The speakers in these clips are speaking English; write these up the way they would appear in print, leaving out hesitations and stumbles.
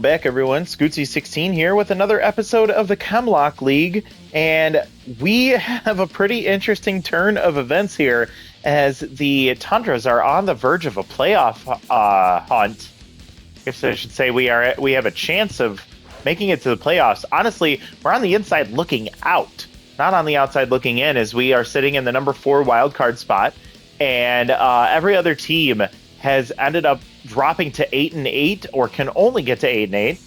Back everyone, Scootsy16 here with another episode of the Chem Lock League, and we have a pretty interesting turn of events here as the Tundras are on the verge of a playoff hunt. I guess I should say we have a chance of making it to the playoffs. Honestly, we're on the inside looking out, not on the outside looking in, as we are sitting in the number 4 wildcard spot, and every other team has ended up dropping to 8-8 or can only get to 8-8.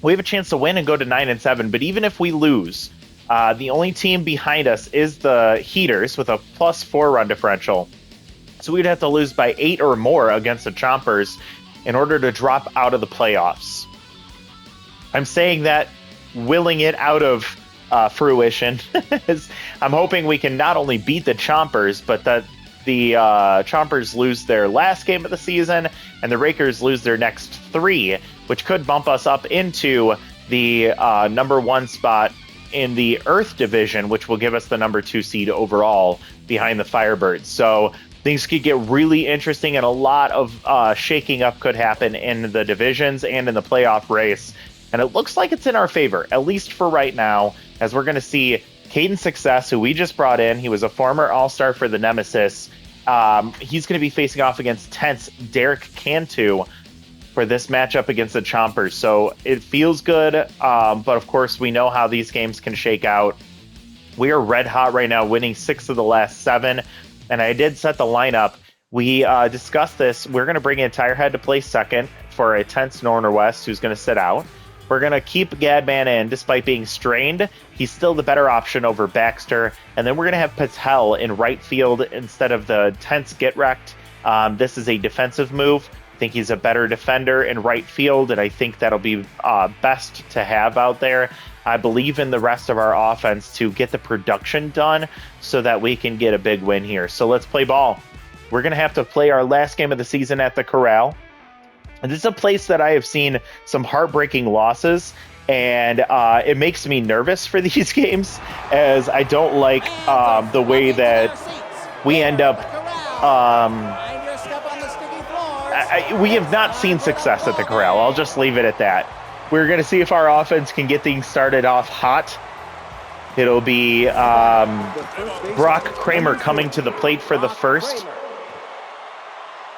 We have a chance to win and go to 9-7, but even if we lose, the only team behind us is the Heaters with a +4 run differential. So we'd have to lose by 8 or more against the Chompers in order to drop out of the playoffs. I'm saying that willing it out of fruition. I'm hoping we can not only beat the Chompers, but that the Chompers lose their last game of the season and the Rakers lose their next 3, which could bump us up into the number 1 spot in the Earth division, which will give us the number 2 seed overall behind the Firebirds. So things could get really interesting, and a lot of shaking up could happen in the divisions and in the playoff race. And it looks like it's in our favor, at least for right now, as we're going to see Caden Success, who we just brought in. He was a former All-Star for the Nemesis. He's going to be facing off against Tense Derek Cantu for this matchup against the Chompers. So it feels good, but of course we know how these games can shake out. We are red hot right now, winning 6 of the last 7, and I did set the lineup. We discussed this. We're going to bring in Tirehead to play second for a Tense Norner West, who's going to sit out. We're going to keep Gadman in despite being strained. He's still the better option over Baxter. And then we're going to have Patel in right field instead of the Tense Get Wrecked. This is a defensive move. I think he's a better defender in right field, and I think that'll be best to have out there. I believe in the rest of our offense to get the production done so that we can get a big win here. So let's play ball. We're going to have to play our last game of the season at the Corral. And this is a place that I have seen some heartbreaking losses, and it makes me nervous for these games, as I don't like the way that we end up. We have not seen success at the Corral. I'll just leave it at that. We're going to see if our offense can get things started off hot. It'll be Brock Kramer coming to the plate for the first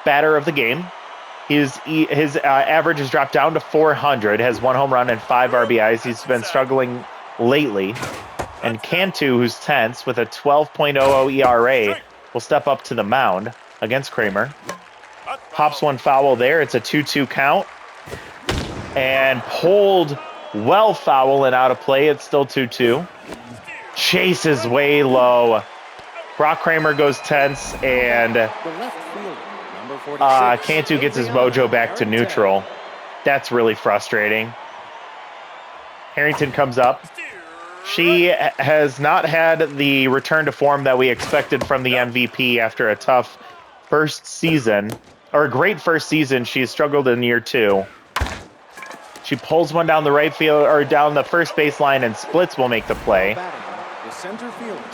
batter of the game. His average has dropped down to 400, has 1 home run and 5 RBIs. He's been struggling lately. And Cantu, who's Tense, with a 12.00 ERA, will step up to the mound against Kramer. Hops 1 foul there. It's a 2-2 count. And pulled well foul and out of play. It's still 2-2. Chase is way low. Brock Kramer goes Tense, and Cantu gets his mojo back to neutral. That's really frustrating. Harrington comes up. She has not had the return to form that we expected from the MVP after a tough first season, or a great first season. She has struggled in year 2. She pulls one down the right field, or down the first baseline, and Splits will make the play.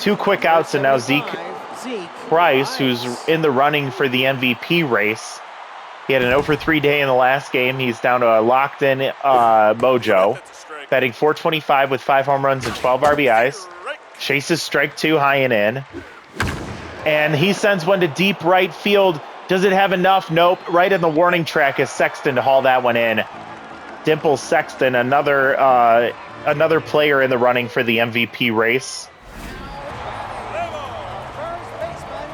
2 quick outs, and now Zeke Price, who's in the running for the MVP race. He had an 0-for-3 day in the last game. He's down to a locked-in mojo, batting .425 with 5 home runs and 12 RBIs. Chases strike 2 high and in. And he sends one to deep right field. Does it have enough? Nope. Right in the warning track is Sexton to haul that one in. Dimple Sexton, another player in the running for the MVP race.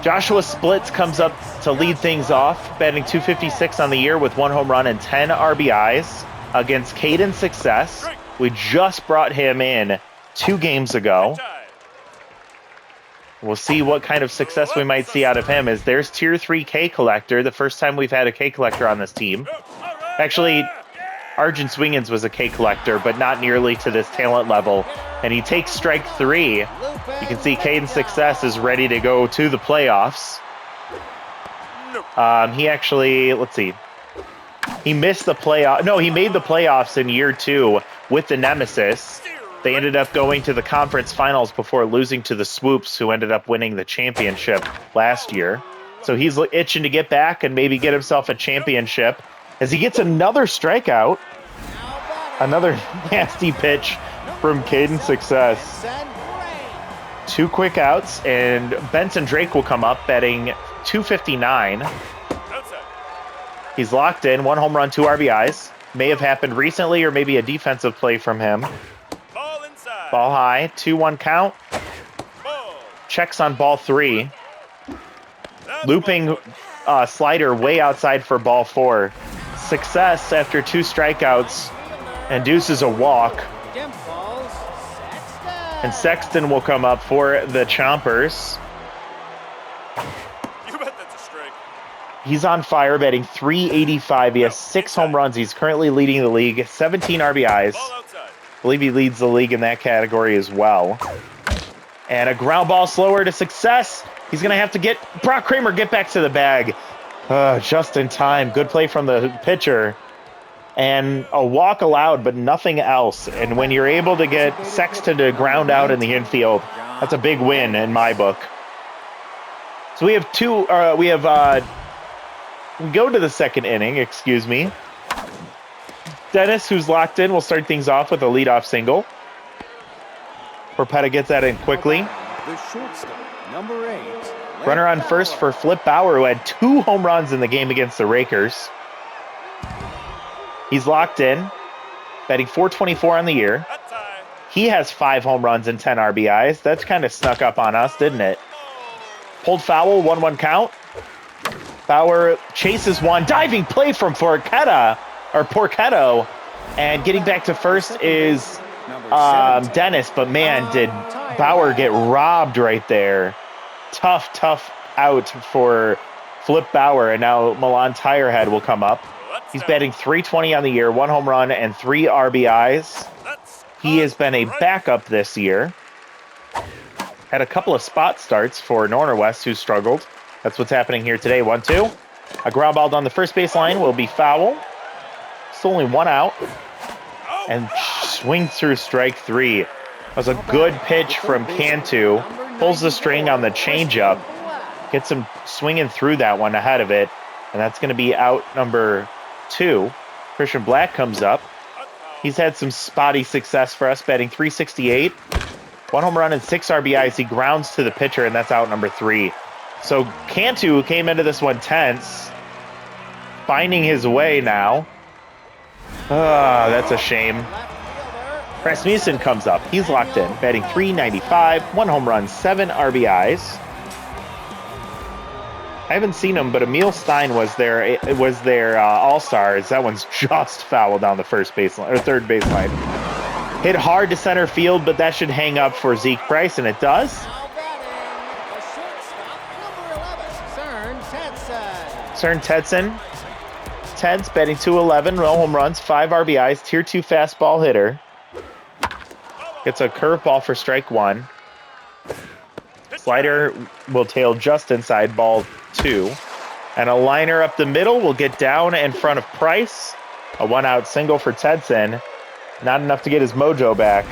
Joshua Splits comes up to lead things off, batting .256 on the year with 1 home run and 10 RBIs against Caden Success. We just brought him in 2 games ago. We'll see what kind of success we might see out of him, as there's Tier 3 K Collector, the first time we've had a K Collector on this team. Actually, Arjun Swingins was a K Collector, but not nearly to this talent level. And he takes strike 3. You can see Caden Success is ready to go to the playoffs. He actually, let's see. He missed the playoff. No, he made the playoffs in year 2 with the Nemesis. They ended up going to the conference finals before losing to the Swoops, who ended up winning the championship last year. So he's itching to get back and maybe get himself a championship, as he gets another strikeout. Another nasty pitch from Caden Success. 2 quick outs, and Benson Drake will come up batting .259. He's locked in, 1 home run, 2 RBIs. May have happened recently or maybe a defensive play from him. Ball high, 2-1 count. Checks on ball 3. Looping slider way outside for ball 4. Success after 2 strikeouts induces a walk. And Sexton will come up for the Chompers. You bet that's a strike. He's on fire, batting .385. He has 6 home runs. He's currently leading the league, 17 RBIs. I believe he leads the league in that category as well. And a ground ball slower to Success. He's going to have to get Brock Kramer get back to the bag. Just in time. Good play from the pitcher. And a walk allowed, but nothing else. And when you're able to get Sexton to ground out in the infield, that's a big win in my book. So we have we go to the second inning, excuse me. Dennis, who's locked in, will start things off with a leadoff single. Porpetta gets that in quickly. The shortstop, number 8. Runner on first for Flip Bauer, who had 2 home runs in the game against the Rakers. He's locked in, batting .424 on the year. He has 5 home runs and 10 RBIs. That's kind of snuck up on us, didn't it? Pulled foul, 1-1 count. Bauer chases one. Diving play from Porchetto. And getting back to first is Dennis. But man, did Bauer get robbed right there. Tough out for Flip Bauer. And now Milan Tirehead will come up. He's batting .320 on the year, 1 home run and 3 RBIs. He has been a backup this year. Had a couple of spot starts for Norner West, who struggled. That's what's happening here today. 1-2. A ground ball down the first baseline will be foul. It's only 1 out. And swings through strike 3. That was a good pitch from Cantu. Pulls the string on the changeup. Gets him swinging through that one ahead of it. And that's going to be out number 2. Christian Black comes up. He's had some spotty success for us, batting .368. 1 home run and 6 RBIs. He grounds to the pitcher, and that's out number 3. So Cantu came into this one tense, finding his way now. That's a shame. Rasmussen comes up. He's locked in, batting .395, 1 home run, 7 RBIs. I haven't seen him, but Emil Stein was their all-stars. That one's just foul down the first baseline or third baseline. Hit hard to center field, but that should hang up for Zeke Price, and it does. Cern Tedson. Ted's batting .211, no home runs, 5 RBIs, tier 2 fastball hitter. Gets a curveball for strike 1. Slider will tail just inside ball 2. And a liner up the middle will get down in front of Price. A 1-out single for Tedson. Not enough to get his mojo back.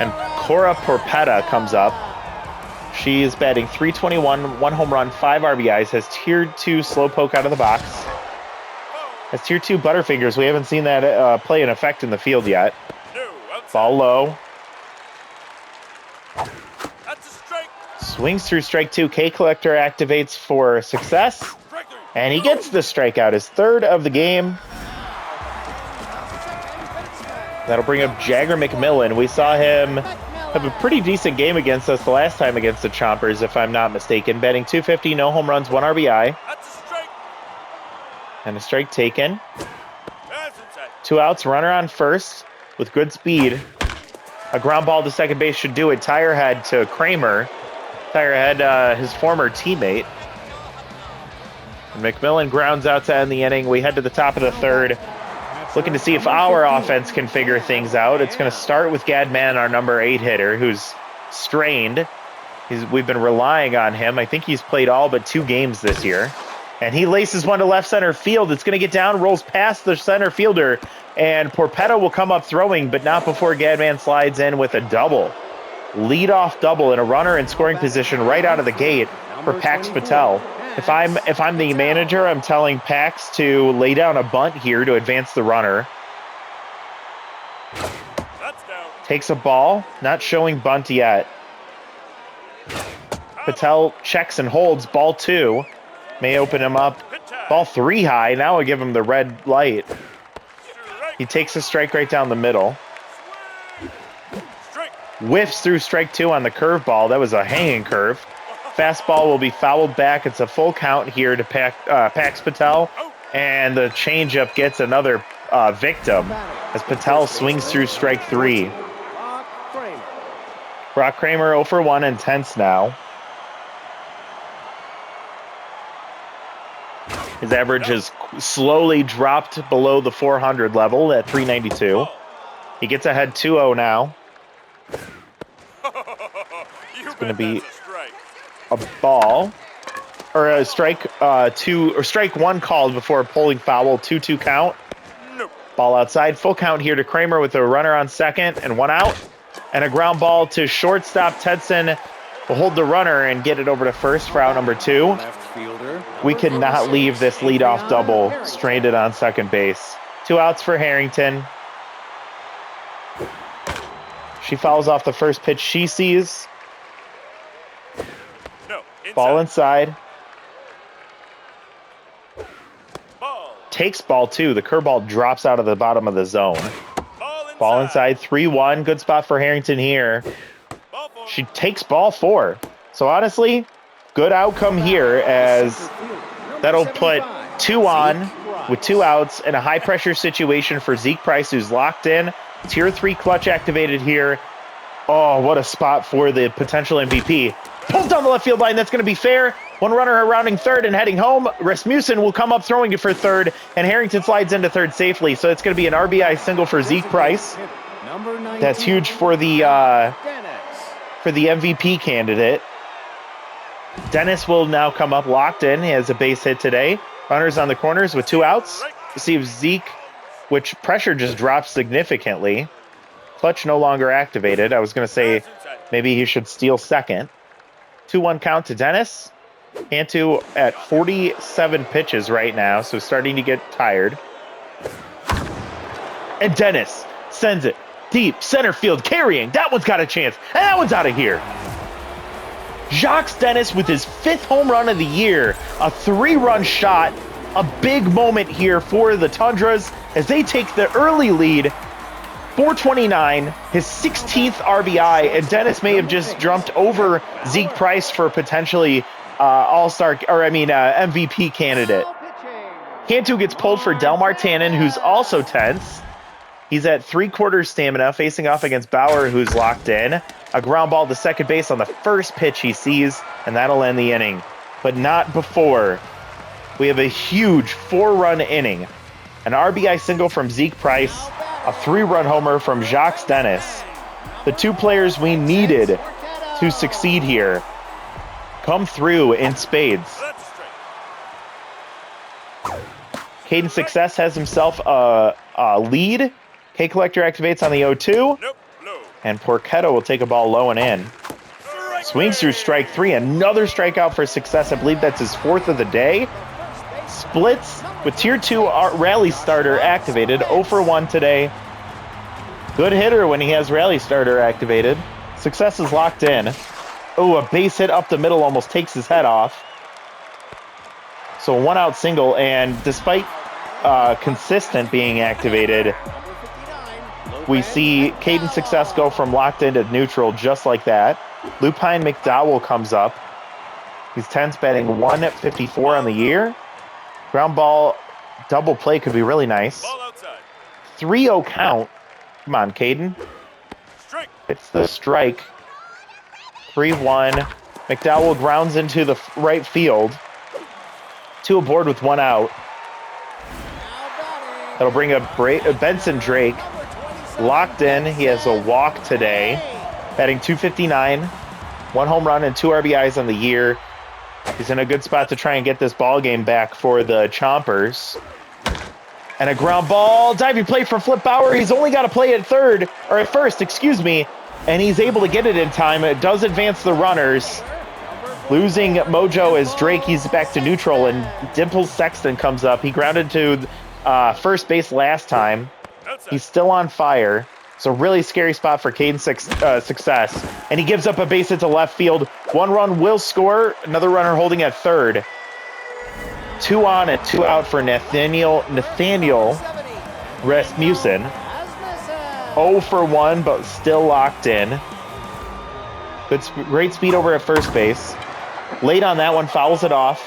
And Cora Porpetta comes up. She is batting .321, 1 home run, 5 RBIs, has tier 2 slow poke out of the box. Has tier 2 butterfingers. We haven't seen that play in effect in the field yet. Ball low. Swings through strike 2. K Collector activates for Success. And he gets the strikeout, his 3rd of the game. That'll bring up Jagger McMillan. We saw him have a pretty decent game against us the last time against the Chompers, if I'm not mistaken. Batting .250, no home runs, 1 RBI. And a strike taken. 2 outs, runner on first with good speed. A ground ball to second base should do it. Tirehead to Kramer. Tirehead, his former teammate. And McMillan grounds out to end the inning. We head to the top of the 3rd. Looking to see if our offense can figure things out. It's going to start with Gadman, our number 8 hitter, who's strained. We've been relying on him. I think he's played all but 2 games this year. And he laces one to left center field. It's going to get down, rolls past the center fielder, and Porpetta will come up throwing, but not before Gadman slides in with a double. Leadoff double and a runner in scoring position right out of the gate for Pax Patel. If I'm the manager, I'm telling Pax to lay down a bunt here to advance the runner. Takes a ball, not showing bunt yet. Patel checks and holds ball 2. May open him up. Ball 3 high. Now I give him the red light. He takes a strike right down the middle. Whiffs through strike 2 on the curveball. That was a hanging curve. Fastball will be fouled back. It's a full count here to Pax Patel. And the changeup gets another victim as Patel swings through strike 3. Brock Kramer 0 for 1 and tense now. His average has slowly dropped below the 400 level at 392. He gets ahead 2-0 now. It's going to be a ball or a strike 2 or strike 1 called before pulling foul. 2-2 count. Ball outside. Full count here to Kramer with a runner on second and 1 out. And a ground ball to shortstop. Tedson will hold the runner and get it over to first for out number 2. We cannot leave this leadoff double stranded on second base. 2 outs for Harrington. She fouls off the first pitch she sees. Ball inside. Takes ball 2. The curveball drops out of the bottom of the zone. Ball inside, 3-1. Good spot for Harrington here. She takes ball 4. So honestly, good outcome here as that'll put 2 on with 2 outs in a high-pressure situation for Zeke Price, who's locked in. Tier 3 clutch activated here. Oh, what a spot for the potential MVP. Pulls down the left field line. That's going to be fair. 1 runner rounding third and heading home. Rasmussen will come up throwing it for third, and Harrington slides into third safely. So it's going to be an RBI single for Zeke Price. That's huge for the MVP candidate. Dennis will now come up locked in. He has a base hit today. Runners on the corners with 2 outs. See if Zeke, which pressure just dropped significantly. Clutch no longer activated. I was going to say maybe he should steal second. 2-1 count to Dennis. Cantu at 47 pitches right now, so starting to get tired. And Dennis sends it deep center field, carrying. That one's got a chance, and that one's out of here. Jacques Dennis with his 5th home run of the year. A 3-run shot. A big moment here for the Tundras as they take the early lead. 429, his 16th RBI, and Dennis may have just jumped over Zeke Price for potentially MVP candidate. Cantu gets pulled for Delmar Tannen, who's also tense. He's at 3/4 stamina, facing off against Bauer, who's locked in. A ground ball to second base on the first pitch he sees, and that'll end the inning. But not before. We have a huge 4-run inning. An RBI single from Zeke Price, a 3-run homer from Jacques Dennis. The 2 players we needed to succeed here come through in spades. Caden Success has himself a lead. K-Collector activates on the 0-2. And Porchetto will take a ball low and in. Swings through strike 3. Another strikeout for Success. I believe that's his 4th of the day. Splits with Tier 2 Rally Starter activated. 0 for 1 today. Good hitter when he has Rally Starter activated. Success is locked in. Oh, a base hit up the middle almost takes his head off. So a 1-out single, and despite consistent being activated, we see Caden Success go from locked in to neutral just like that. Lupine McDowell comes up. He's tense, batting 154 on the year. Ground ball double play could be really nice. 3-0 count. Come on, Caden. It's the strike. 3-1. McDowell grounds into the right field. 2 aboard with 1 out. That'll bring up Benson Drake. Locked in. He has a walk today. Batting .259. 1 home run and 2 RBIs on the year. He's in a good spot to try and get this ball game back for the Chompers. And a ground ball. Diving play from Flip Bauer. He's only got to play at first, excuse me. And he's able to get it in time. It does advance the runners. Losing mojo is Drake. He's back to neutral, and Dimples Sexton comes up. He grounded to first base last time. He's still on fire. It's a really scary spot for Caden Success. And he gives up a base hit to left field. 1 run will score. Another runner holding at third. 2 on and 2 out for Nathaniel Rasmussen. 0 for 1, but still locked in. Great speed over at first base. Late on that one, fouls it off.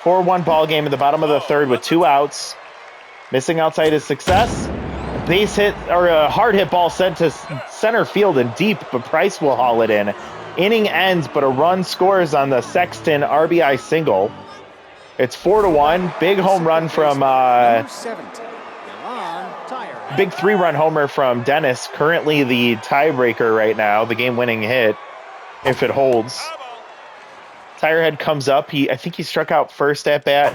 4-1 ball game in the bottom of the third with 2 outs. Missing outside is Success. A base hit or a hard hit ball sent to center field and deep, but Price will haul it in. Inning ends, but a run scores on the Sexton RBI single. It's 4-1. Big home run from big 3-run homer from Dennis. Currently the tiebreaker right now, the game-winning hit, if it holds. Tirehead comes up. I think he struck out first at bat.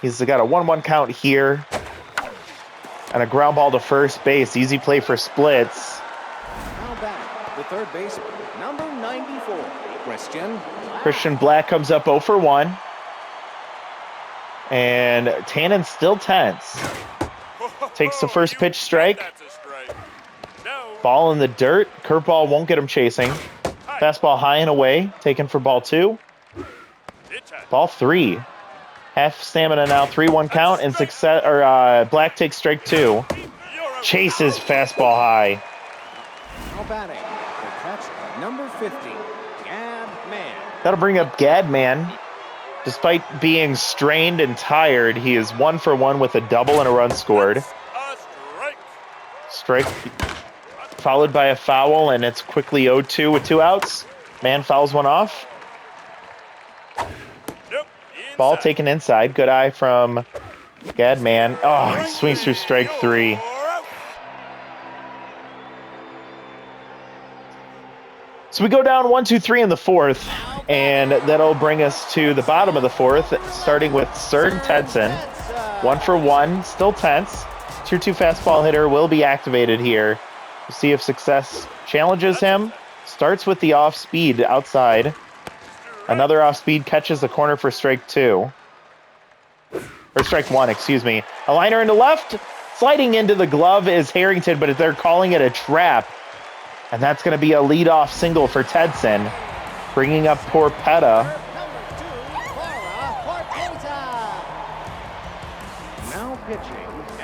He's got a 1-1 count here. And a ground ball to first base. Easy play for splits. Now back, the third baseman, number 94, Christian Black comes up 0 for 1. And Tannen's still tense. Takes the first pitch strike. Ball in the dirt. Curveball won't get him chasing. Fastball high and away. Taken for ball 2. Ball 3. Half stamina now. 3-1 count. And Black takes strike 2. Chases fastball high. Now batting, the catcher, number 50, Gadman. That'll bring up Gadman. Despite being strained and tired, he is 1 for 1 with a double and a run scored. Strike followed by a foul, and it's quickly 0-2 with 2 outs. Man fouls one off. Ball taken inside. Good eye from Gadman. Oh, he swings through strike 3. So we go down 1-2-3 in the fourth, and that'll bring us to the bottom of the fourth, starting with Cern Tedson. 1 for 1, still tense. Tier 2 fastball hitter will be activated here. We'll see if Success challenges him. Starts with the off speed outside. Another off speed catches the corner for strike 2. Or strike 1, excuse me. A liner into left. Sliding into the glove is Harrington, but they're calling it a trap. And that's going to be a leadoff single for Tedson, bringing up Porpetta. Now pitching.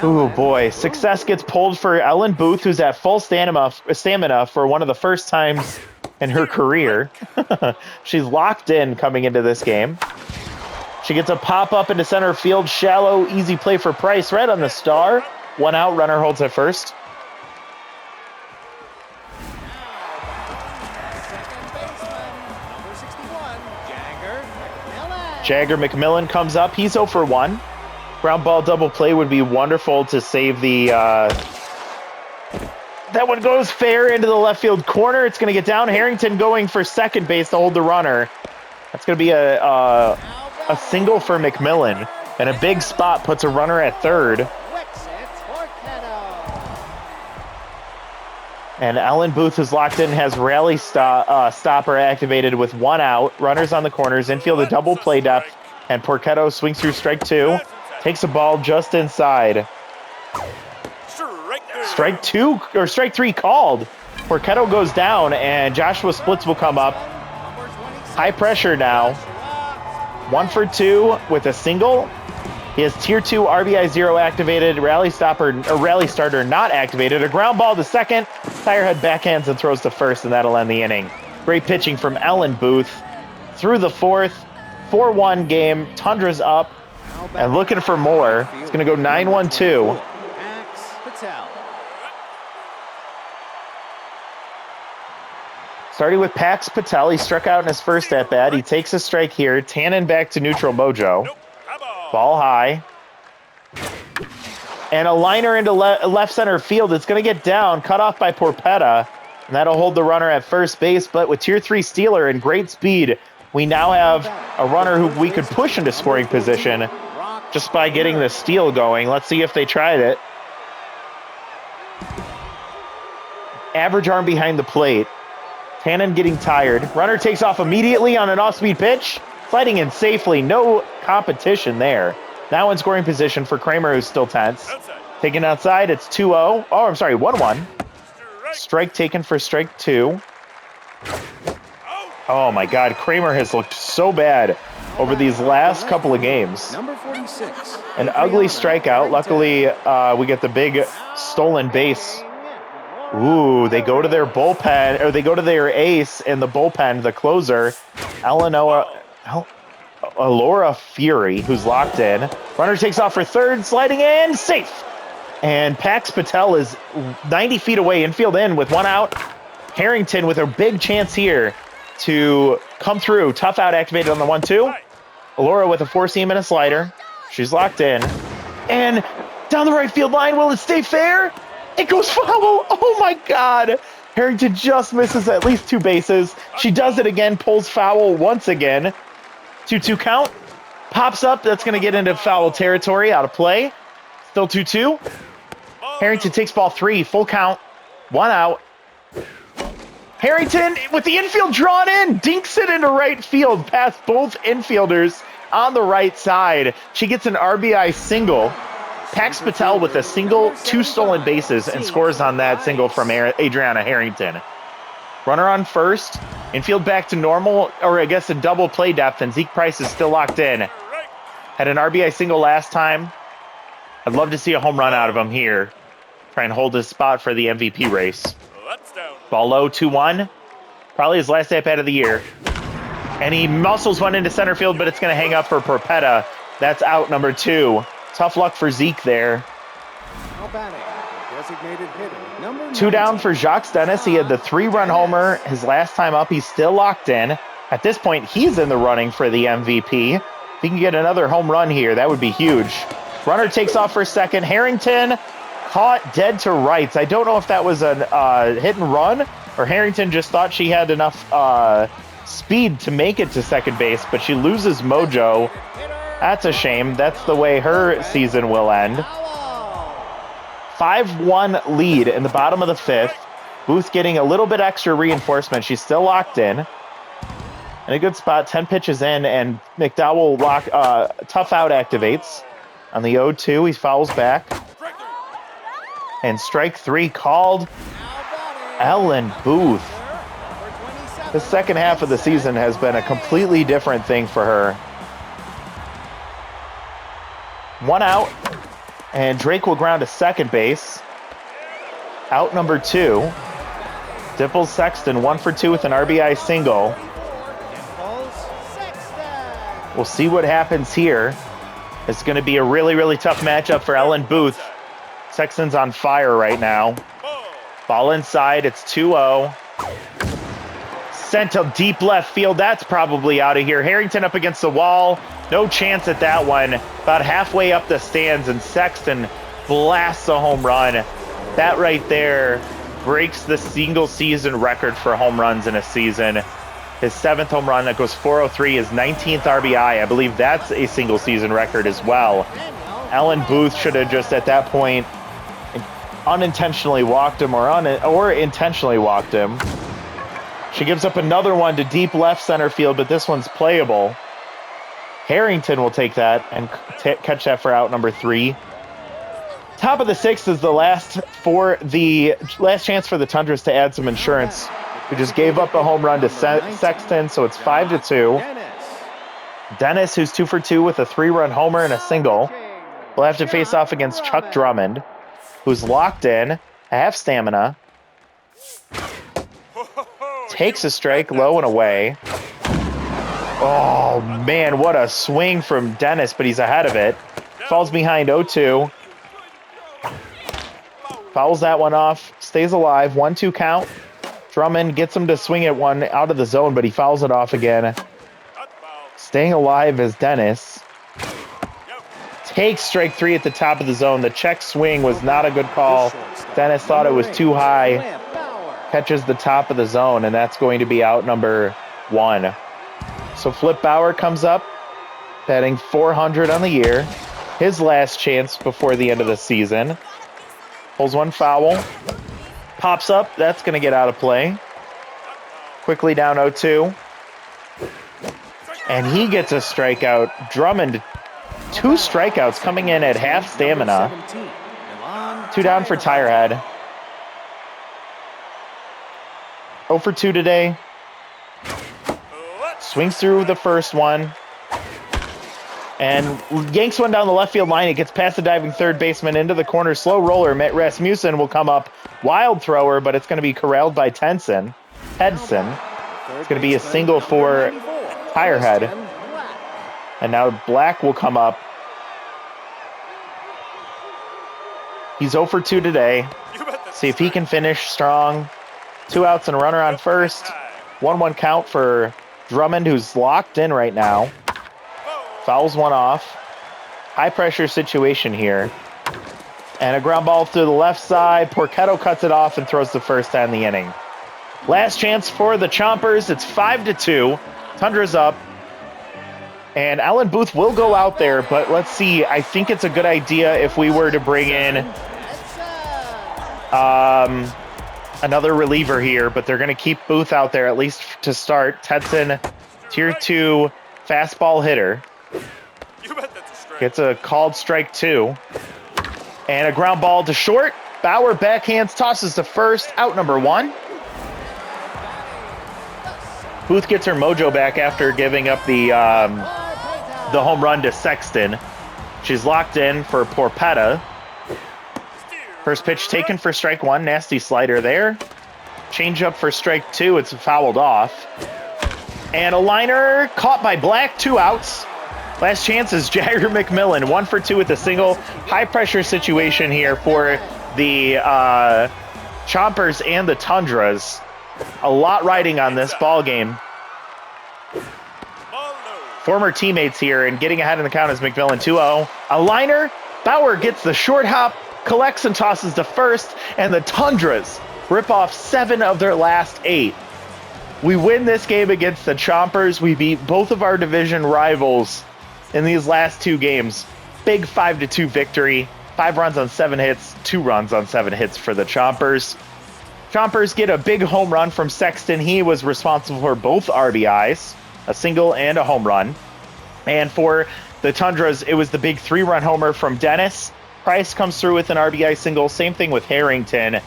Ooh, boy. Success gets pulled for Ellen Booth, who's at full stamina for one of the first times in her career. She's locked in coming into this game. She gets a pop-up into center field. Shallow, easy play for Price right on the star. 1 out, runner holds at first. Jagger McMillan comes up. He's 0 for 1. Ground ball double play would be wonderful to save the... That one goes fair into the left field corner. It's going to get down. Harrington going for second base to hold the runner. That's going to be a single for McMillan. And a big spot puts a runner at third. And Ellen Booth is locked in, has rally stopper activated with 1 out. Runners on the corners, infield a double play depth, and Porchetto swings through strike 2. Takes a ball just inside. Strike 2 or strike 3 called. Porchetto goes down, and Joshua Splits will come up. High pressure now. 1 for 2 with a single. He has tier 2 RBI 0 activated, rally starter not activated. A ground ball to second. Tirehead backhands and throws to first, and that'll end the inning. Great pitching from Ellen Booth through the fourth. 4-1 game. Tundras up and looking for more. It's going to go 9-1-2. Starting with Pax Patel. He struck out in his first at-bat. He takes a strike here. Tannen back to neutral mojo. Ball high. And a liner into left center field. It's going to get down, cut off by Porpetta. And that'll hold the runner at first base. But with tier 3 stealer and great speed, we now have a runner who we could push into scoring position just by getting the steal going. Let's see if they tried it. Average arm behind the plate. Tannen getting tired. Runner takes off immediately on an off-speed pitch. Sliding in safely. No competition there. Now in scoring position for Kramer, who's still tense. Taken outside, it's 2-0. Oh, I'm sorry, 1-1. Strike taken for strike 2. Oh my God, Kramer has looked so bad over these last couple of games. Number 46. An ugly strikeout. Luckily, we get the big stolen base. Ooh, they go to their bullpen, or they go to their ace in the bullpen, the closer, Alora Fury, who's locked in. Runner takes off for third, sliding in, safe. And Pax Patel is 90 feet away, infield in with 1 out. Harrington with a big chance here to come through. Tough out activated on the 1-2. Alora with a 4-seam and a slider. She's locked in. And down the right field line, will it stay fair? It goes foul. Oh my God. Harrington just misses at least 2 bases. She does it again, pulls foul once again. 2-2 count. Pops up. That's going to get into foul territory, out of play. Still 2-2. Harrington takes ball 3, full count. 1 out. Harrington, with the infield drawn in, dinks it into right field past both infielders on the right side. She gets an RBI single. Pax Patel with a single, 2 stolen bases, and scores on that single from Adriana Harrington. Runner on first. Infield back to normal, or I guess a double play depth, and Zeke Price is still locked in. Had an RBI single last time. I'd love to see a home run out of him here. Try and hold his spot for the MVP race. Ball low, 2-1. Probably his last at-bat of the year. And he muscles one into center field, but it's going to hang up for Perpetta. That's out number 2. Tough luck for Zeke there. Designated hitter, number 2 down for Jacques Dennis. He had the 3-run homer his last time up. He's still locked in. At this point, he's in the running for the MVP. If he can get another home run here, that would be huge. Runner takes off for second. Harrington caught dead to rights. I don't know if that was a hit and run or Harrington just thought she had enough speed to make it to second base, but she loses mojo. That's a shame. That's the way her season will end. 5-1 lead in the bottom of the 5th. Booth getting a little bit extra reinforcement. She's still locked in. In a good spot, 10 pitches in, and McDowell tough out activates. On the 0-2, he fouls back. And strike 3 called. Ellen Booth. The second half of the season has been a completely different thing for her. 1 out. And Drake will ground to second base. Out number 2. Dipples Sexton 1 for 2 with an RBI single. We'll see what happens here. It's going to be a really, really tough matchup for Ellen Booth. Sexton's on fire right now. Ball inside. It's 2-0. Sent to deep left field. That's probably out of here. Harrington up against the wall. No chance at that one. About halfway up the stands, and Sexton blasts a home run. That right there breaks the single season record for home runs in a season. His 7th home run, that goes 403, his 19th RBI. I believe that's a single season record as well. Ellen Booth should have just at that point unintentionally walked him or intentionally walked him. She gives up another one to deep left center field, but this one's playable. Harrington will take that and catch that for out number 3. Top of the 6th is the last chance for the Tundras to add some insurance. We just gave up a home run to Sexton, so it's 5-2. Dennis, who's 2 for 2 with a 3-run homer and a single, will have to face off against Chuck Drummond, who's locked in, half stamina. Takes a strike, low and away. Oh, man, what a swing from Dennis, but he's ahead of it. Falls behind 0-2. Fouls that one off, stays alive, 1-2 count. Drummond gets him to swing at one out of the zone, but he fouls it off again. Staying alive is Dennis. Takes strike 3 at the top of the zone. The check swing was not a good call. Dennis thought it was too high. Catches the top of the zone, and that's going to be out number 1. So Flip Bauer comes up, batting .400 on the year. His last chance before the end of the season. Pulls one foul. Pops up. That's going to get out of play. Quickly down 0-2. And he gets a strikeout. Drummond, 2 strikeouts coming in at half stamina. 2 down for Tirehead. 0 for 2 today. Swings through the first one. And yanks one down the left field line. It gets past the diving third baseman into the corner. Slow roller. Rasmussen will come up. Wild thrower, but it's going to be corralled by Hedson. It's going to be a single for Tirehead. And now Black will come up. He's 0 for 2 today. See if he can finish strong. 2 outs and a runner on first. 1-1 count for Drummond, who's locked in right now. Fouls one off. High pressure situation here. And a ground ball through the left side. Porchetto cuts it off and throws the first out in the inning. Last chance for the Chompers. It's 5-2. Tundras up. And Alan Booth will go out there, but let's see. I think it's a good idea if we were to bring in another reliever here, but they're going to keep Booth out there at least to start. Hedson, tier 2 fastball hitter. Gets a called strike 2. And a ground ball to short. Bauer backhands, tosses to first, out number 1. Booth gets her mojo back after giving up the home run to Sexton. She's locked in for Porpetta. First pitch taken for strike 1. Nasty slider there. Change up for strike 2. It's fouled off. And a liner caught by Black. 2 outs. Last chance is Jagger McMillan. 1 for 2 with a single. High pressure situation here for the Chompers and the Tundras. A lot riding on this ball game. Former teammates here, and getting ahead in the count is McMillan. 2-0. A liner. Bauer gets the short hop, collects and tosses to first, and the Tundras rip off 7 of their last 8. We win this game against the Chompers. We beat both of our division rivals in these last 2 games. Big 5-2 victory. 5 runs on 7 hits, 2 runs on 7 hits for the Chompers. Chompers get a big home run from Sexton. He was responsible for both RBIs, a single and a home run. And for the Tundras, it was the big 3-run homer from Dennis. Price comes through with an RBI single. Same thing with Harrington.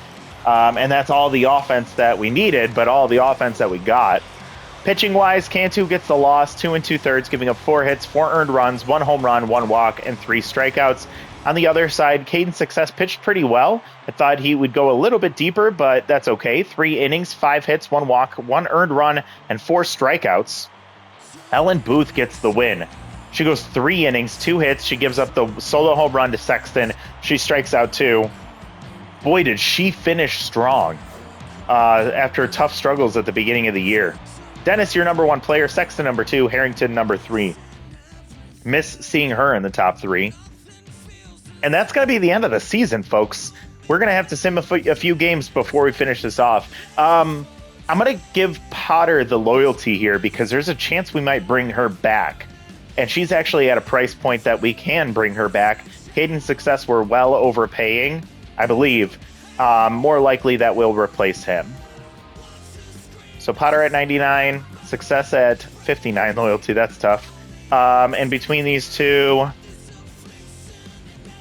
And that's all the offense that we needed, but all the offense that we got. Pitching-wise, Cantu gets the loss, 2 2/3, giving up 4 hits, 4 earned runs, 1 home run, 1 walk, and 3 strikeouts. On the other side, Caden Success pitched pretty well. I thought he would go a little bit deeper, but that's okay. 3 innings, 5 hits, 1 walk, 1 earned run, and 4 strikeouts. Ellen Booth gets the win. She goes 3 innings, 2 hits. She gives up the solo home run to Sexton. She strikes out 2. Boy, did she finish strong after tough struggles at the beginning of the year. Dennis, your number 1 player. Sexton, number 2. Harrington, number 3. Miss seeing her in the top 3. And that's going to be the end of the season, folks. We're going to have to sim a few games before we finish this off. I'm going to give Potter the loyalty here because there's a chance we might bring her back. And she's actually at a price point that we can bring her back. Caden Success, we're well overpaying, I believe. More likely that we'll replace him. So Potter at 99, Success at 59 loyalty. That's tough. And between these two,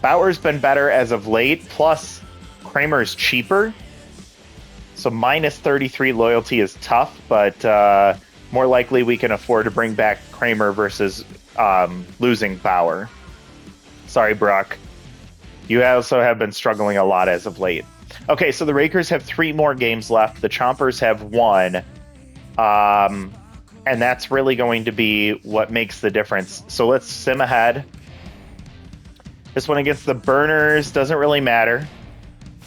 Bauer's been better as of late, plus Kramer's cheaper. So minus 33 loyalty is tough, but more likely we can afford to bring back Kramer versus losing Bauer. Sorry, Brock. You also have been struggling a lot as of late. Okay, so the Rakers have 3 more games left. The Chompers have 1. And that's really going to be what makes the difference. So let's sim ahead. This one against the Burners doesn't really matter.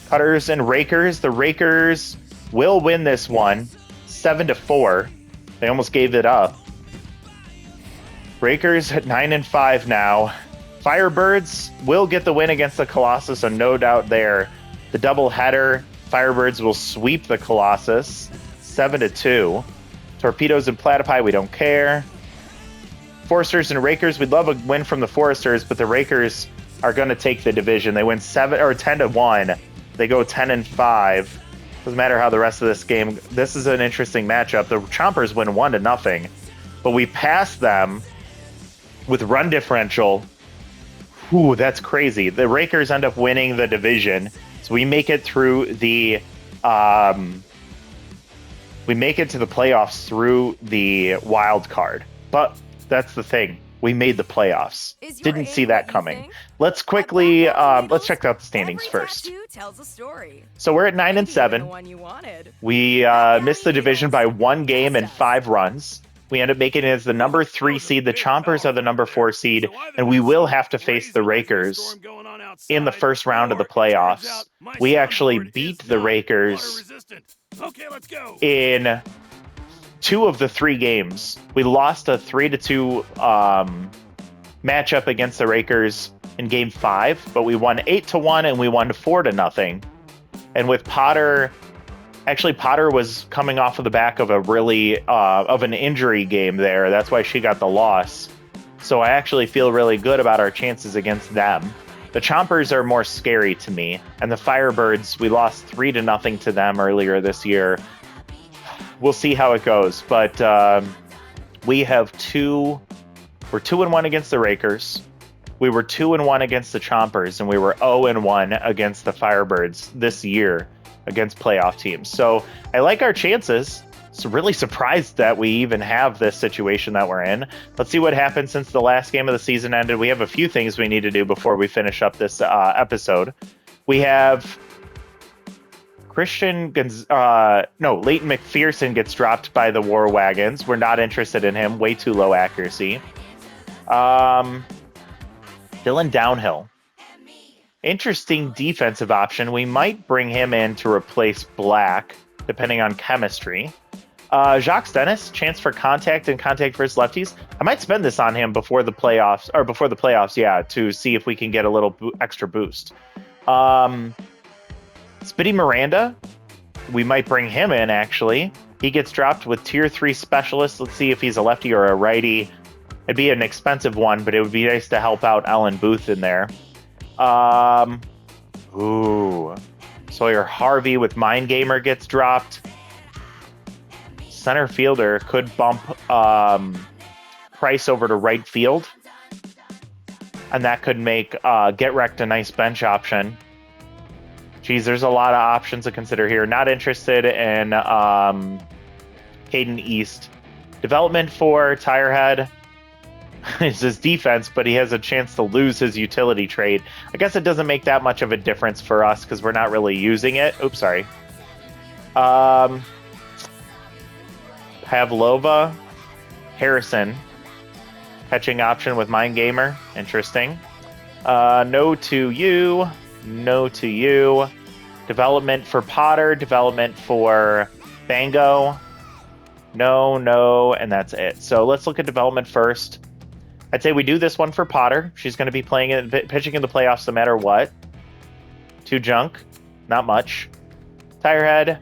Cutters and Rakers. The Rakers will win this one 7-4. They almost gave it up. Rakers at 9-5 now. Firebirds will get the win against the Colossus, so no doubt there. The doubleheader, Firebirds will sweep the Colossus 7-2. Torpedoes and Platypi, we don't care. Foresters and Rakers, we'd love a win from the Foresters, but the Rakers are going to take the division. They win 10-1. They go 10-5. Doesn't matter how the rest of this game... This is an interesting matchup. The Chompers win 1-0, but we pass them with run differential. Ooh, that's crazy. The Rakers end up winning the division, so we make it through the... we make it to the playoffs through the wild card. But that's the thing. We made the playoffs. Didn't see that coming. Let's quickly let's check out the standings first. So we're at 9-7. We missed the division by 1 game and 5 runs. We end up making it as the number 3 seed. The Chompers are the number 4 seed, and we will have to face the Rakers in the first round of the playoffs. We actually beat the Rakers in 2 of the 3 games. We lost a 3-2 matchup against the Rakers in game 5, but we won 8-1 and we won 4-0. And with Potter, actually Potter was coming off of the back of a really of an injury game there. That's why she got the loss. So I actually feel really good about our chances against them. The Chompers are more scary to me, and the Firebirds, we lost 3-0 to them earlier this year. We'll see how it goes, but we have we're 2-1 against the Rakers. We were 2-1 against the Chompers, and we were 0-1 against the Firebirds this year against playoff teams. So I like our chances. So really surprised that we even have this situation that we're in. Let's see what happened since the last game of the season ended. We have a few things we need to do before we finish up this episode. We have Leighton McPherson gets dropped by the War Wagons. We're not interested in him. Way too low accuracy. Dylan Downhill. Interesting defensive option. We might bring him in to replace Black, depending on chemistry. Jacques Dennis, chance for contact and contact versus lefties. I might spend this on him before the playoffs, yeah, to see if we can get a little extra boost. Spitty Miranda, we might bring him in, actually. He gets dropped with tier 3 specialist. Let's see if he's a lefty or a righty. It'd be an expensive one, but it would be nice to help out Ellen Booth in there. Sawyer Harvey with Mind Gamer gets dropped. Center fielder could bump Price over to right field. And that could make Get Wrecked a nice bench option. Geez, there's a lot of options to consider here. Not interested in Hayden East. Development for Tirehead is his defense, but he has a chance to lose his utility trait. I guess it doesn't make that much of a difference for us because we're not really using it. Oops, sorry. Pavlova, Harrison, catching option with Mind Gamer. Interesting. No to you. No to you. Development for Potter. Development for Bango. No, and that's it. So let's look at development first. I'd say we do this one for Potter. She's going to be pitching in the playoffs no matter what. 2 junk. Not much. Tirehead.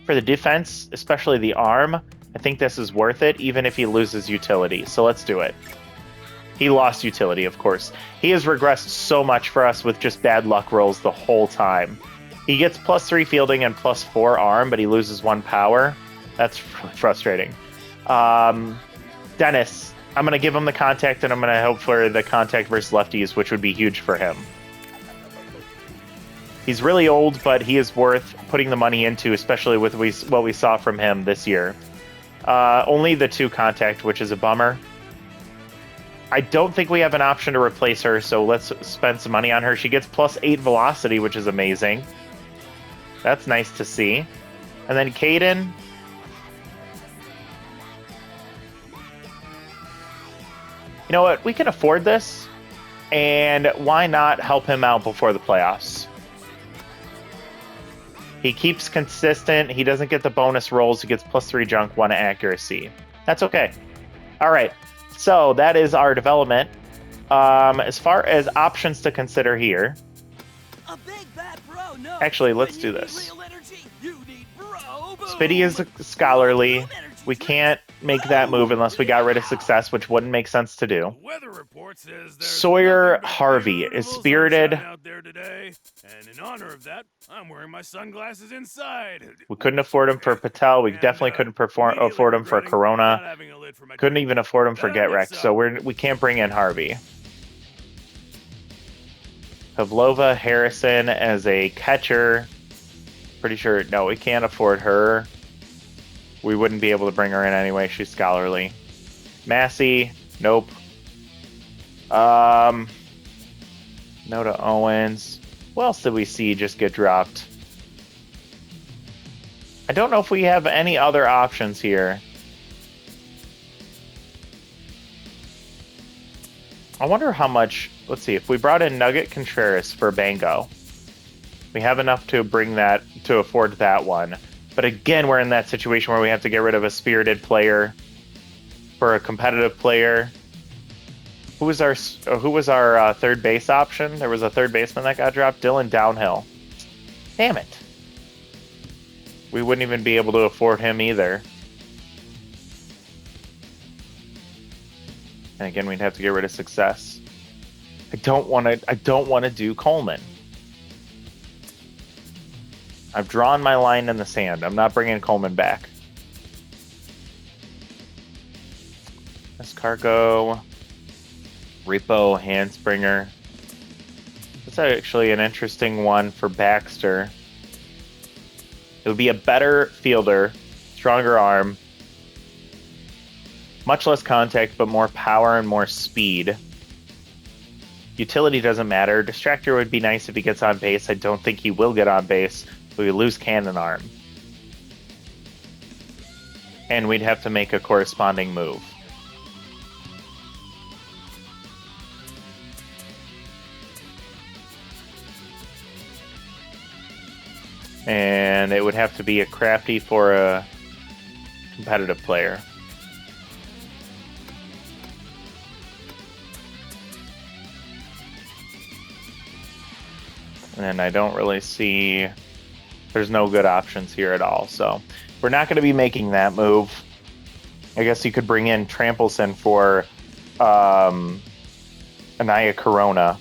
For the defense, especially the arm, I think this is worth it, even if he loses utility. So let's do it. He lost utility, of course. He has regressed so much for us with just bad luck rolls the whole time. He gets +3 fielding and +4 arm, but he loses 1 power. That's frustrating. Dennis, I'm going to give him the contact, and I'm going to hope for the contact versus lefties, which would be huge for him. He's really old, but he is worth putting the money into, especially with what we saw from him this year. Only the 2 contact, which is a bummer. I don't think we have an option to replace her, so let's spend some money on her. She gets +8 velocity, which is amazing. That's nice to see. And then Caden. You know what? We can afford this, and why not help him out before the playoffs? He keeps consistent. He doesn't get the bonus rolls. He gets +3 junk, 1 accuracy. That's okay. All right. So that is our development. As far as options to consider here. Actually, let's do this. Spitty is scholarly. We can't make that move unless we got rid of Success, which wouldn't make sense to do. The weather report says there's Sawyer nothing but Harvey beautiful is spirited. sunshine out there today, and in honor of that, I'm wearing my sunglasses inside. We couldn't afford him for Patel. We definitely couldn't afford him for not Corona. having a lid for my Couldn't drink. even afford him for That'll Get mix Wrecked, up. so we can't bring in Harvey. Pavlova Harrison as a catcher. Pretty sure, no, we can't afford her. We wouldn't be able to bring her in anyway. She's scholarly. Massey, nope. No to Owens. What else did we see just get dropped? I don't know if we have any other options here. I wonder how much... Let's see, if we brought in Nugget Contreras for Bango, we have enough to bring that, to afford that one. But again, we're in that situation where we have to get rid of a spirited player for a competitive player. Who was our third base option? There was a third baseman that got dropped. Dylan Downhill. Damn it. We wouldn't even be able to afford him either. And again, we'd have to get rid of Success. I don't want to do Coleman. I've drawn my line in the sand. I'm not bringing Coleman back. Escargo, Repo, Handspringer. That's actually an interesting one for Baxter. It would be a better fielder, stronger arm, much less contact, but more power and more speed. Utility doesn't matter. Distractor would be nice if he gets on base. I don't think he will get on base. We would lose cannon arm. And we'd have to make a corresponding move. And it would have to be a crafty for a competitive player. And I don't really see... There's no good options here at all. So we're not going to be making that move. I guess you could bring in Trampleson for Anaya Corona.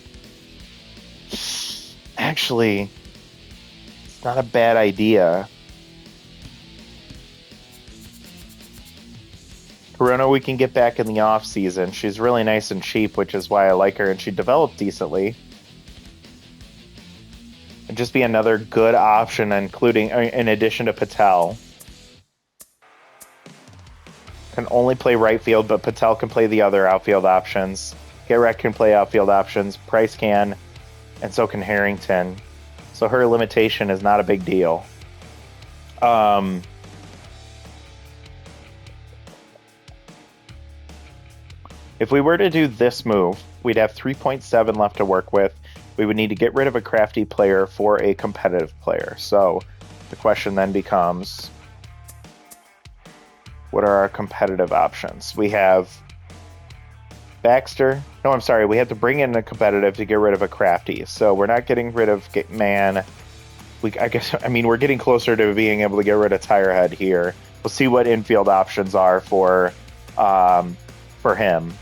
Actually, it's not a bad idea. Corona we can get back in the off season. She's really nice and cheap, which is why I like her, and she developed decently. It'd just be another good option, including in addition to Patel. Can only play right field, but Patel can play the other outfield options. Garrett can play outfield options. Price can, and so can Harrington. So her limitation is not a big deal. If we were to do this move, we'd have 3.7 left to work with. We would need to get rid of a crafty player for a competitive player. So the question then becomes, what are our competitive options? We have Baxter. No, I'm sorry. We have to bring in a competitive to get rid of a crafty. So we're not getting rid of Man. We're getting closer to being able to get rid of Tirehead here. We'll see what infield options are for him.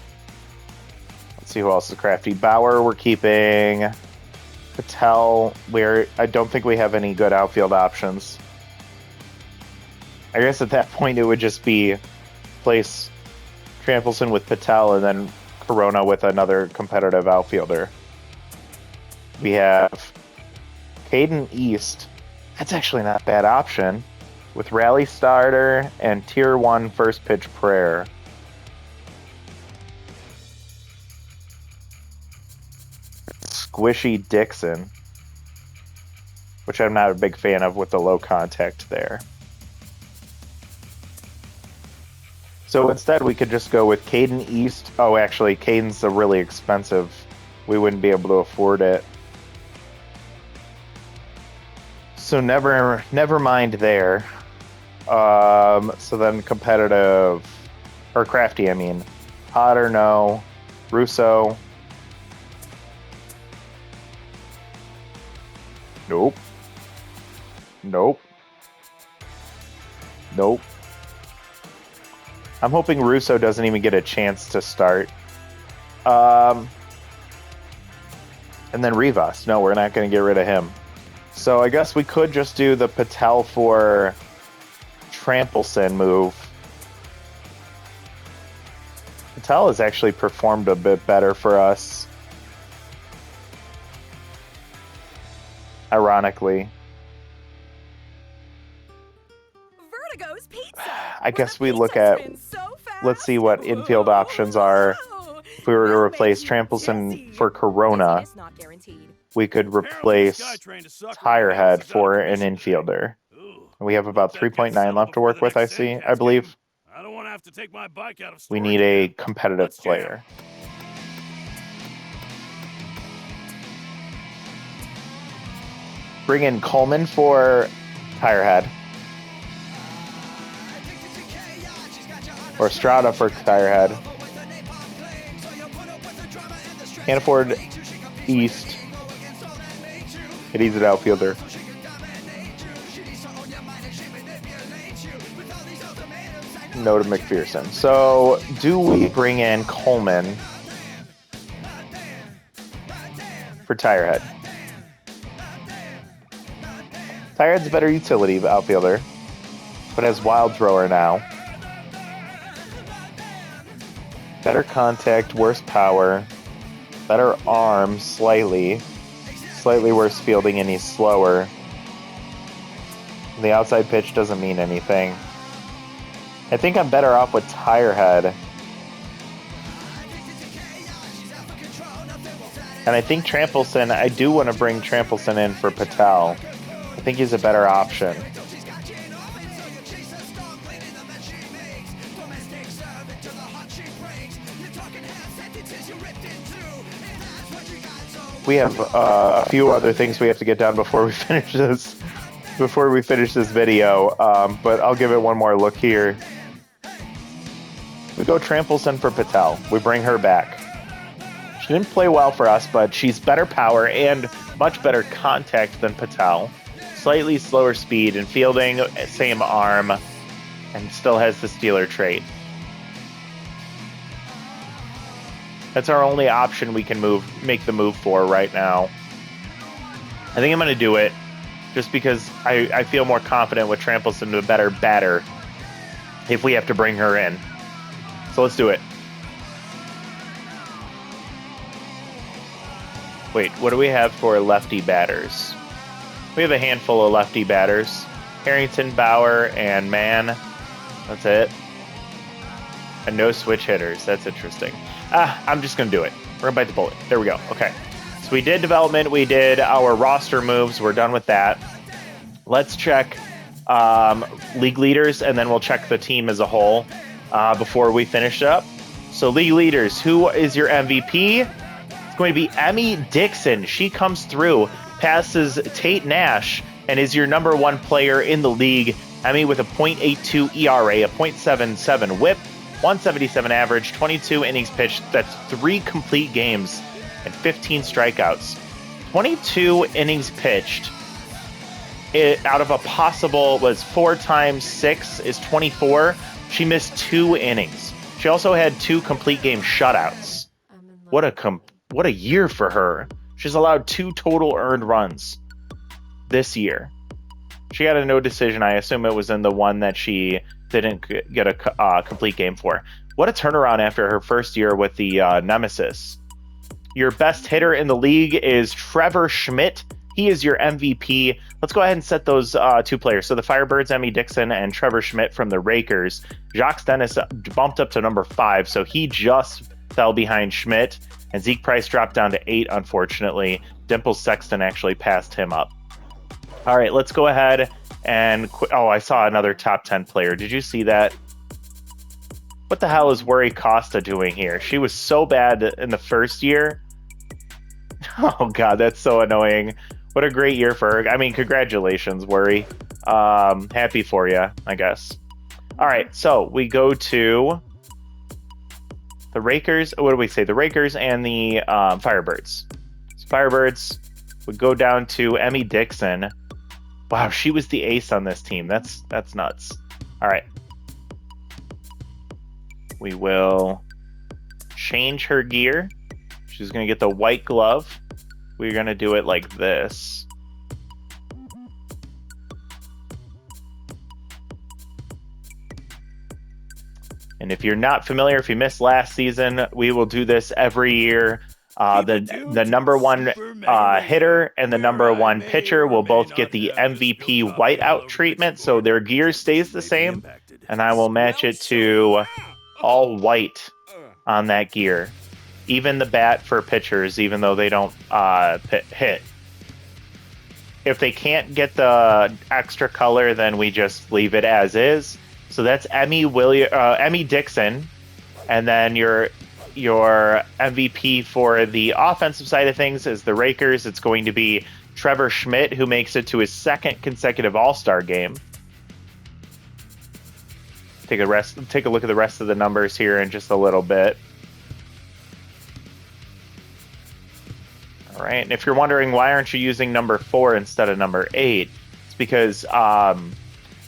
Let's see who else is crafty. Bauer, we're keeping. Patel, I don't think we have any good outfield options. I guess at that point it would just be place Trampleson with Patel and then Corona with another competitive outfielder. We have Caden East. That's actually not a bad option. With Rally Starter and Tier 1 First Pitch Prayer. Squishy Dixon, which I'm not a big fan of with the low contact there. So instead we could just go with Caden East. Oh, actually, Caden's really expensive. We wouldn't be able to afford it. So never mind there. So then competitive, or crafty, I mean. Potter, no. Russo. Nope. Nope. Nope. I'm hoping Russo doesn't even get a chance to start. And then Rivas. No, we're not going to get rid of him. So I guess we could just do the Patel for Trampleson move. Patel has actually performed a bit better for us. Ironically. Vertigo's Pizza. I guess we look at, let's see what infield options are. If we were to replace Trampleson for Corona, we could replace Tirehead for an infielder. And we have about 3.9 left to work with, I believe. I don't want to have to take my bike out of We storage need a again. competitive Let's jam. player. Bring in Coleman for Tirehead. Or Estrada for Tirehead. Can't afford East. It needs an outfielder. No to McPherson. So, do we bring in Coleman for Tirehead? Tirehead's a better utility outfielder, but has wild thrower now. Better contact, worse power, better arm, slightly worse fielding, and he's slower. The outside pitch doesn't mean anything. I think I'm better off with Tirehead. And I think Trampleson, I do want to bring Trampleson in for Patel. I think he's a better option. We have a few other things we have to get done before we finish this. Before we finish this video, but I'll give it one more look here. We go Trampleson for Patel. We bring her back. She didn't play well for us, but she's better power and much better contact than Patel. Slightly slower speed and fielding, same arm, and still has the stealer trait. That's our only option we can make the move for right now. I think I'm going to do it just because I feel more confident with Trampleson, the better batter, if we have to bring her in. So let's do it. Wait, what do we have for lefty batters? We have a handful of lefty batters. Harrington, Bauer, and Mann. That's it. And no switch hitters. That's interesting. I'm just going to do it. We're going to bite the bullet. There we go. Okay. So we did development. We did our roster moves. We're done with that. Let's check league leaders, and then we'll check the team as a whole before we finish up. So league leaders, who is your MVP? It's going to be Emmy Dixon. She comes through, passes Tate Nash, and is your number one player in the league. Emmy with a .82 ERA, a .77 WHIP, 177 average, 22 innings pitched. That's 3 complete games and 15 strikeouts. 22 innings pitched. Out of a possible, 4 times 6 is 24. She missed 2 innings. She also had 2 complete game shutouts. What a year for her. She's allowed 2 total earned runs this year. She got a no decision. I assume it was in the one that she didn't get a complete game for. What a turnaround after her first year with the Nemesis. Your best hitter in the league is Trevor Schmidt. He is your MVP. Let's go ahead and set those 2 players. So the Firebirds, Emmy Dixon, and Trevor Schmidt from the Rakers. Jacques Dennis bumped up to number 5, so he just fell behind Schmidt. And Zeke Price dropped down to 8, unfortunately. Dimple Sexton actually passed him up. All right, let's go ahead and... I saw another top 10 player. Did you see that? What the hell is Worry Costa doing here? She was so bad in the first year. Oh, God, that's so annoying. What a great year for her. I mean, congratulations, Worry. Happy for you, I guess. All right, so we go to the Rakers. What do we say? The Rakers and the Firebirds. So Firebirds would go down to Emmy Dixon. Wow, she was the ace on this team. That's nuts. All right. we will change her gear. She's going to get the white glove. We're going to do it like this. And if you're not familiar, if you missed last season, we will do this every year. The number one hitter and the number one pitcher will both get the MVP whiteout treatment, so their gear stays the same, and I will match it to all white on that gear. Even the bat for pitchers, even though they don't hit. If they can't get the extra color, then we just leave it as is. So that's Emmy Dixon, and then your MVP for the offensive side of things is the Rakers. It's going to be Trevor Schmidt, who makes it to his second consecutive All-Star game. Take a look at the rest of the numbers here in just a little bit. All right, and if you're wondering why aren't you using number 4 instead of number 8, it's because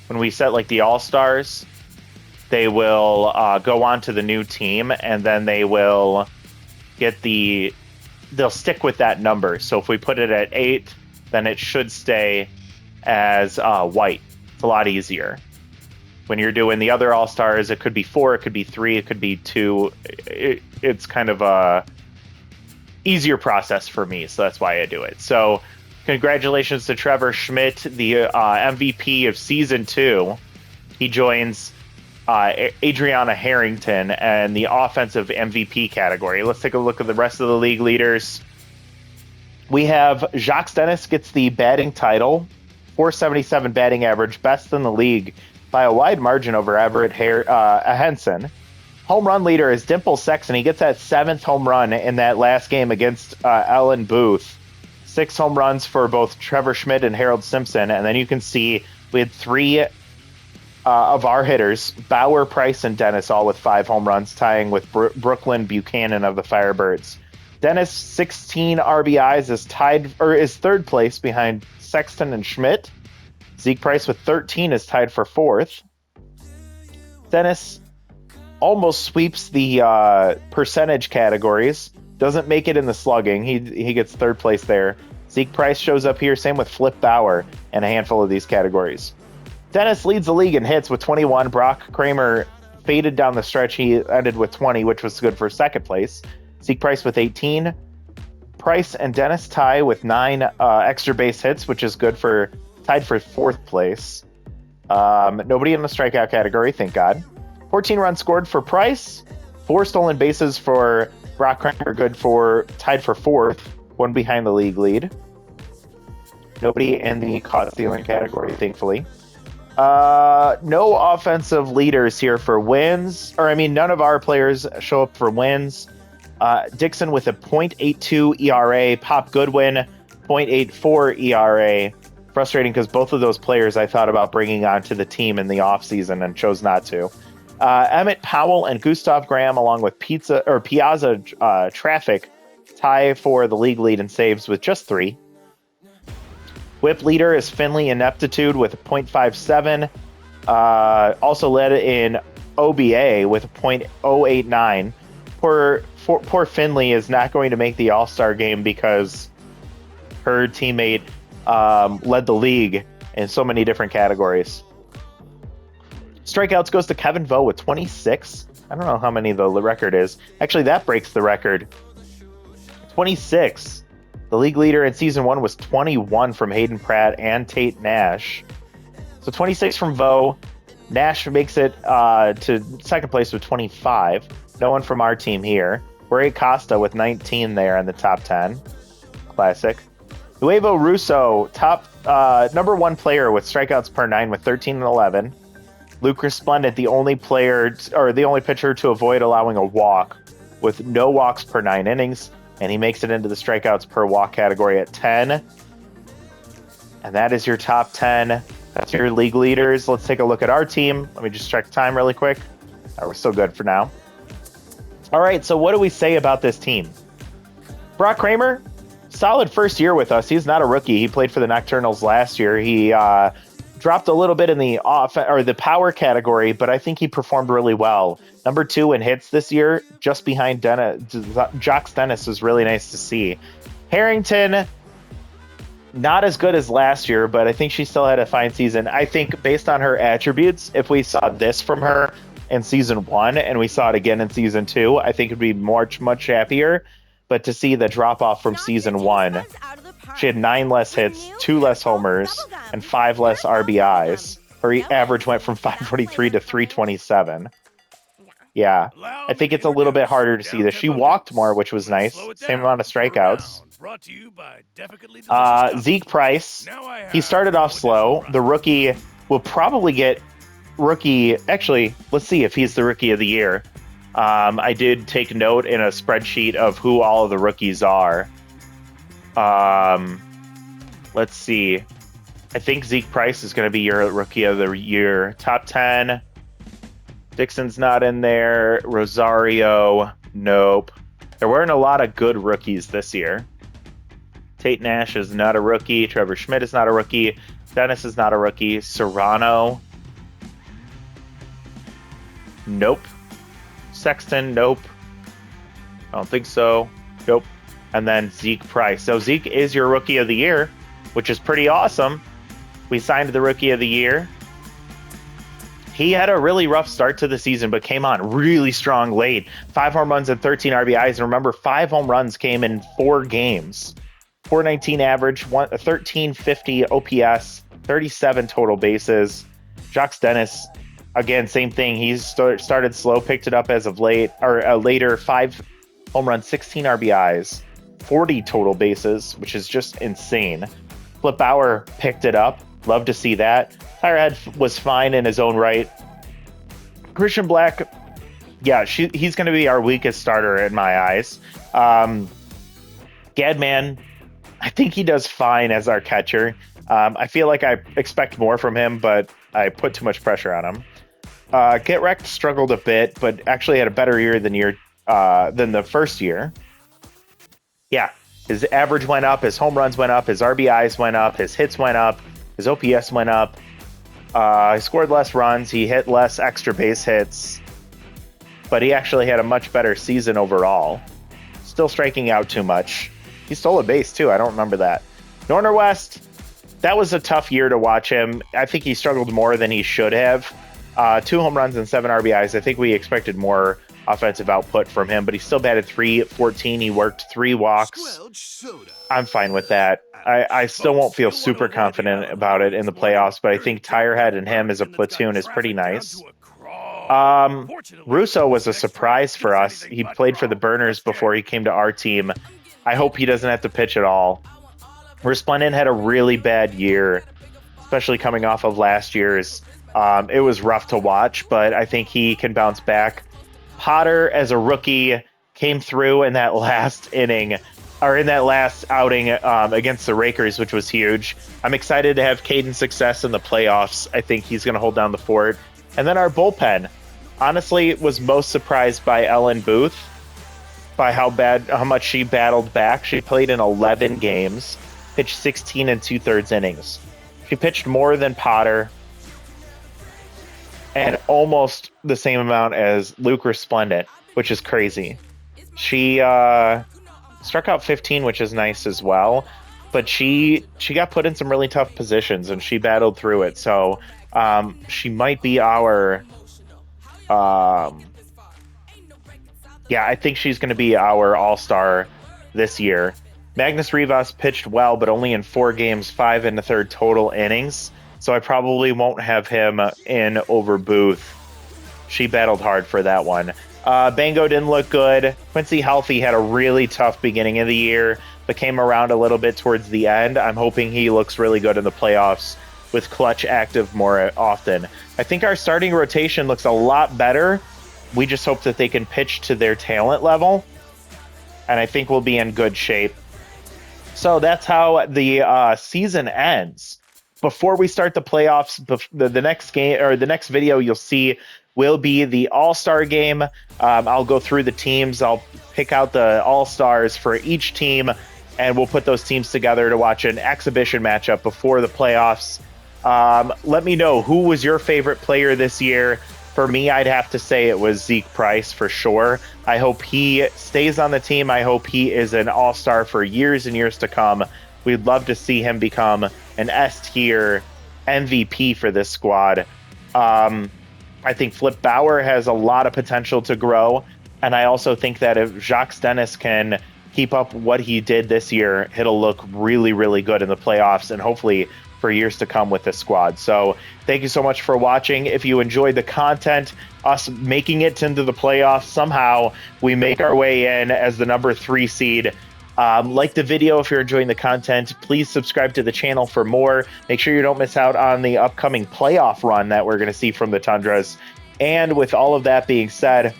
when we set like the All-Stars, they will go on to the new team, and then they will they'll stick with that number. So if we put it at 8, then it should stay as white. It's a lot easier. When you're doing the other All-Stars, it could be 4, it could be 3, it could be 2. It's kind of a easier process for me, so that's why I do it. So congratulations to Trevor Schmidt, the MVP of Season 2. He joins Adriana Harrington and the offensive MVP category. Let's take a look at the rest of the league leaders. We have Jacques Dennis gets the batting title, 477 batting average, best in the league by a wide margin over Everett Henson. Home run leader is Dimple Sexton. He gets that 7th home run in that last game against Ellen Booth. 6 home runs for both Trevor Schmidt and Harold Simpson. And then you can see we had 3 of our hitters, Bauer, Price, and Dennis, all with 5 home runs, tying with Brooklyn Buchanan of the Firebirds. Dennis, 16 RBIs, is third place behind Sexton and Schmidt. Zeke Price with 13 is tied for 4th. Dennis almost sweeps the percentage categories. Doesn't make it in the slugging. He gets 3rd place there. Zeke Price shows up here. Same with Flip Bauer and a handful of these categories. Dennis leads the league in hits with 21. Brock Kramer faded down the stretch. He ended with 20, which was good for 2nd place. Zeke Price with 18. Price and Dennis tie with 9 extra base hits, which is good for tied for 4th place. Nobody in the strikeout category, thank God. 14 runs scored for Price. 4 stolen bases for Brock Kramer, good for tied for 4th, one behind the league lead. Nobody in the caught stealing category, thankfully. No offensive leaders here for wins. None of our players show up for wins. Dixon with a .82 ERA. Pop Goodwin, .84 ERA. Frustrating because both of those players I thought about bringing onto the team in the offseason and chose not to. Emmett Powell and Gustav Graham, along with Piazza Traffic, tie for the league lead in saves with just 3. Whip leader is Finley Ineptitude with a .57. Also led in OBA with a .089. Poor Finley is not going to make the All-Star game because her teammate led the league in so many different categories. Strikeouts goes to Kevin Vo with 26. I don't know how many the record is. Actually, that breaks the record. 26. The league leader in Season 1 was 21 from Hayden Pratt and Tate Nash. So 26 from Vo. Nash makes it to 2nd place with 25. No one from our team here. Jorge Costa with 19 there in the top 10. Classic. Nuevo Russo, top number 1 player with strikeouts per 9 with 13 and 11. Luke Resplendent, the only pitcher to avoid allowing a walk with no walks per 9 innings. And he makes it into the strikeouts per walk category at 10. And that is your top 10. That's your league leaders. Let's take a look at our team. Let me just check time really quick. We're still good for now. All right, so what do we say about this team? Brock Kramer, solid first year with us. He's not a rookie. He played for the Nocturnals last year. He dropped a little bit in the the power category, but I think he performed really well. Number 2 in hits this year, just behind Jox Dennis, was really nice to see. Harrington, not as good as last year, but I think she still had a fine season. I think based on her attributes, if we saw this from her in season 1 and we saw it again in season 2, I think it'd be much happier. But to see the drop off from season 1, she had 9 less hits, 2 less homers, and 5 less RBIs. Her average went from 523 to 327. Yeah, I think it's a little bit harder to see this. She walked more, which was nice. Same amount of strikeouts. Zeke Price, he started off slow. The rookie will probably get rookie. Actually, let's see if he's the rookie of the year. I did take note in a spreadsheet of who all of the rookies are. Let's see. I think Zeke Price is going to be your rookie of the year. Top 10. Dixon's not in there. Rosario, nope. There weren't a lot of good rookies this year. Tate Nash is not a rookie. Trevor Schmidt is not a rookie. Dennis is not a rookie. Serrano, nope. Sexton, nope. I don't think so. Nope. And then Zeke Price. So Zeke is your rookie of the year, which is pretty awesome. We signed the rookie of the year. He had a really rough start to the season, but came on really strong late. 5 home runs and 13 RBIs. And remember, 5 home runs came in 4 games. 419 average, 1350 OPS, 37 total bases. Jox Dennis, again, same thing. He started slow, picked it up as of late, or later. 5 home runs, 16 RBIs, 40 total bases, which is just insane. Flip Bauer picked it up. Love to see that. Tirehead was fine in his own right. Christian Black, yeah, he's going to be our weakest starter in my eyes. Gadman, I think he does fine as our catcher. I feel like I expect more from him, but I put too much pressure on him. Get Wrecked struggled a bit, but actually had a better year than the first year. Yeah, his average went up, his home runs went up, his RBIs went up, his hits went up, his OPS went up. He scored less runs, he hit less extra base hits, but he actually had a much better season overall. Still striking out too much. He stole a base too, I don't remember that. Norner West, that was a tough year to watch him. I think he struggled more than he should have. 2 home runs and 7 RBIs. I think we expected more offensive output from him, but he still batted .314. He worked 3 walks. I'm fine with that. I still won't feel super confident about it in the playoffs, but I think Tirehead and him as a platoon is pretty nice. Russo was a surprise for us. He played for the Burners before he came to our team. I hope he doesn't have to pitch at all. Resplendent had a really bad year, especially coming off of last year's. It was rough to watch, but I think he can bounce back. Potter, as a rookie, came through in that last inning, or in that last outing against the Rakers, which was huge. I'm excited to have Caden success in the playoffs. I think he's going to hold down the fort. And then our bullpen. Honestly, was most surprised by Ellen Booth, by how much she battled back. She played in 11 games, pitched 16 2/3 innings. She pitched more than Potter, and almost the same amount as Luke Resplendent, which is crazy. She struck out 15, which is nice as well, but she got put in some really tough positions, and she battled through it. So she might be our... I think she's going to be our all-star this year. Magnus Rivas pitched well, but only in 4 games, 5 1/3 total innings. So I probably won't have him in over Booth. She battled hard for that one. Bango didn't look good. Quincy Healthy had a really tough beginning of the year, but came around a little bit towards the end. I'm hoping he looks really good in the playoffs with Clutch active more often. I think our starting rotation looks a lot better. We just hope that they can pitch to their talent level, and I think we'll be in good shape. So that's how the season ends. Before we start the playoffs, the next game or the next video you'll see will be the All-Star game. I'll go through the teams. I'll pick out the All-Stars for each team, and we'll put those teams together to watch an exhibition matchup before the playoffs. Let me know, who was your favorite player this year? For me, I'd have to say it was Zeke Price for sure. I hope he stays on the team. I hope he is an all-star for years and years to come. We'd love to see him become an S-tier MVP for this squad. I think Flip Bauer has a lot of potential to grow. And I also think that if Jacques Dennis can keep up what he did this year, it'll look really, really good in the playoffs and hopefully for years to come with this squad. So thank you so much for watching. If you enjoyed the content, us making it into the playoffs, somehow we make our way in as the number 3 seed. Like the video if you're enjoying the content. Please subscribe to the channel for more. Make sure you don't miss out on the upcoming playoff run that we're going to see from the Tundras. And with all of that being said,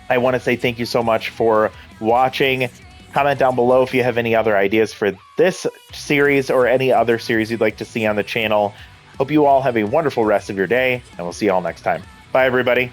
I want to say thank you so much for watching. Comment down below if you have any other ideas for this series or any other series you'd like to see on the channel. Hope you all have a wonderful rest of your day, and we'll see you all next time. Bye, everybody.